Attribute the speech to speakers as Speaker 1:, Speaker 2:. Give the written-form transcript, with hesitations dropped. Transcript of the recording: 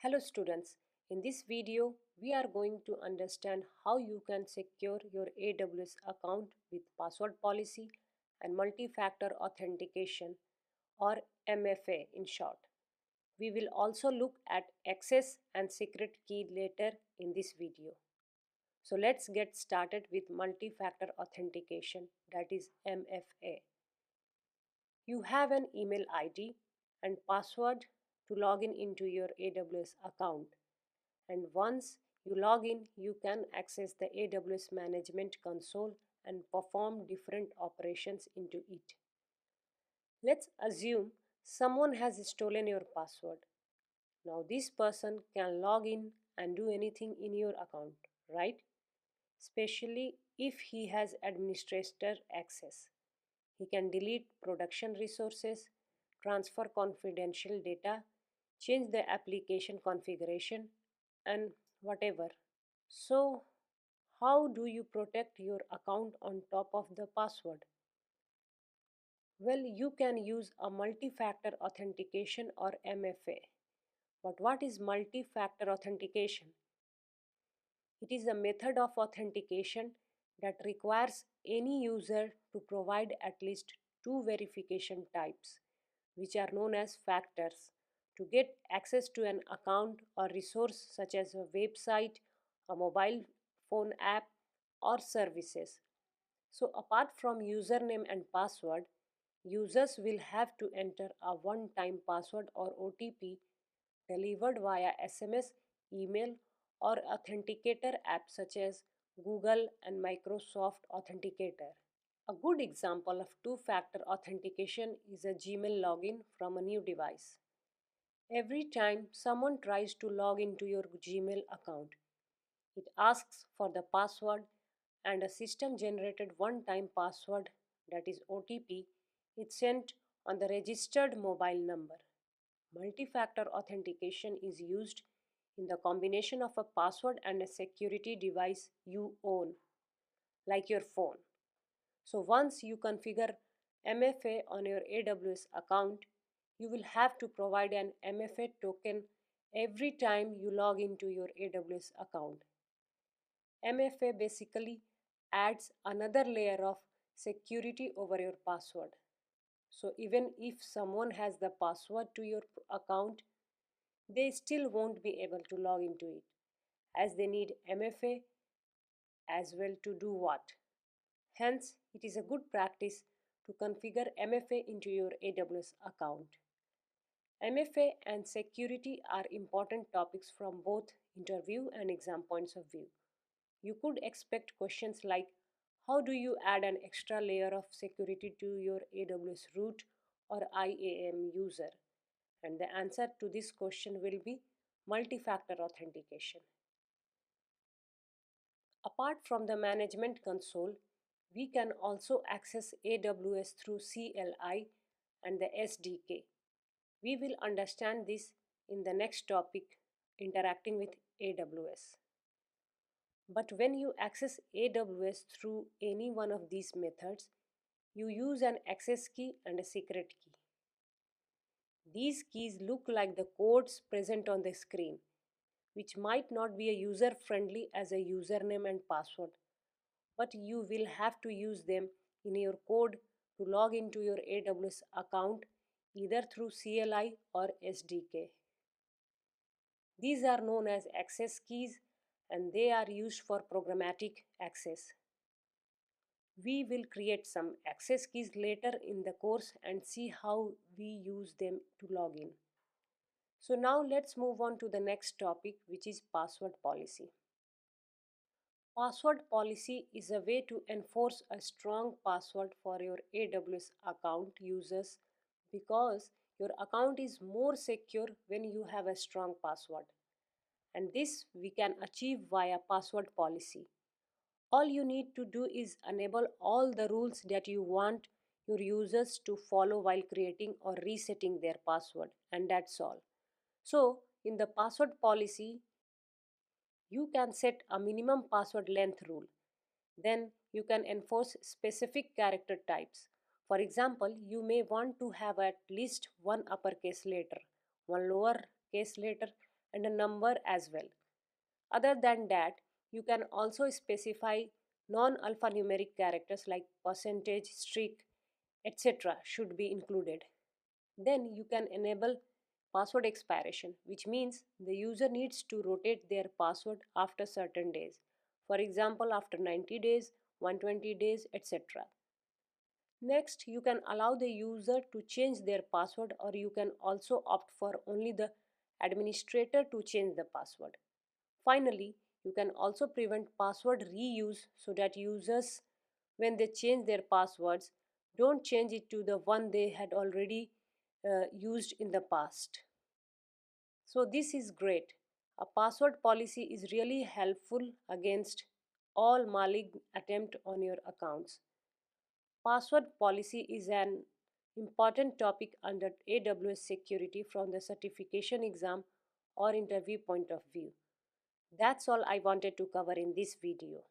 Speaker 1: Hello students, in this video we are going to understand how you can secure your AWS account with password policy and multi-factor authentication or MFA in short. We will also look at access and secret key later in this video. So let's get started with multi-factor authentication, that is MFA. You have an email ID and password to log in into your AWS account, and once you log in, you can access the AWS Management Console and perform different operations into it. Let's assume someone has stolen your password. Now, this person can log in and do anything in your account, right? Especially if he has administrator access. He can delete production resources, transfer confidential data, change the application configuration, and whatever. So, how do you protect your account on top of the password? Well, you can use a multi-factor authentication or MFA. But what is multi-factor authentication? It is a method of authentication that requires any user to provide at least two verification types, which are known as factors, to get access to an account or resource such as a website, a mobile phone app, or services. So, apart from username and password, users will have to enter a one time password or OTP delivered via SMS, email, or authenticator apps such as Google and Microsoft Authenticator. A good example of two factor authentication is a Gmail login from a new device. Every time someone tries to log into your Gmail account, it asks for the password and a system generated one time password, that is OTP, is sent on the registered mobile number. Multi-factor authentication is used in the combination of a password and a security device you own, like your phone. So once you configure MFA on your AWS account, you will have to provide an MFA token every time you log into your AWS account. MFA basically adds another layer of security over your password. So even if someone has the password to your account, they still won't be able to log into it, as they need MFA as well to do what. Hence, it is a good practice to configure MFA into your AWS account. MFA and security are important topics from both interview and exam points of view. You could expect questions like, how do you add an extra layer of security to your AWS root or IAM user? And the answer to this question will be multi-factor authentication. Apart from the management console, we can also access AWS through CLI and the SDK. We will understand this in the next topic, interacting with AWS. But when you access AWS through any one of these methods, you use an access key and a secret key. These keys look like the codes present on the screen, which might not be user friendly as a username and password, but you will have to use them in your code to log into your AWS account either through CLI or SDK. These are known as access keys and they are used for programmatic access. We will create some access keys later in the course and see how we use them to log in. So now let's move on to the next topic, which is password policy. Password policy is a way to enforce a strong password for your AWS account users because your account is more secure when you have a strong password. And this we can achieve via password policy. All you need to do is enable all the rules that you want your users to follow while creating or resetting their password, and that's all. So, in the password policy, you can set a minimum password length rule. Then you can enforce specific character types. For example, you may want to have at least one uppercase letter, one lowercase letter, and a number as well. Other than that, you can also specify non-alphanumeric characters like percentage, streak, etc. should be included. Then you can enable password expiration, which means the user needs to rotate their password after certain days. For example, after 90 days, 120 days, etc. Next, you can allow the user to change their password, or you can also opt for only the administrator to change the password. Finally, you can also prevent password reuse so that users, when they change their passwords, don't change it to the one they had already used in the past. So, this is great. A password policy is really helpful against all malign attempt on your accounts. Password policy is an important topic under AWS security from the certification exam or interview point of view. That's all I wanted to cover in this video.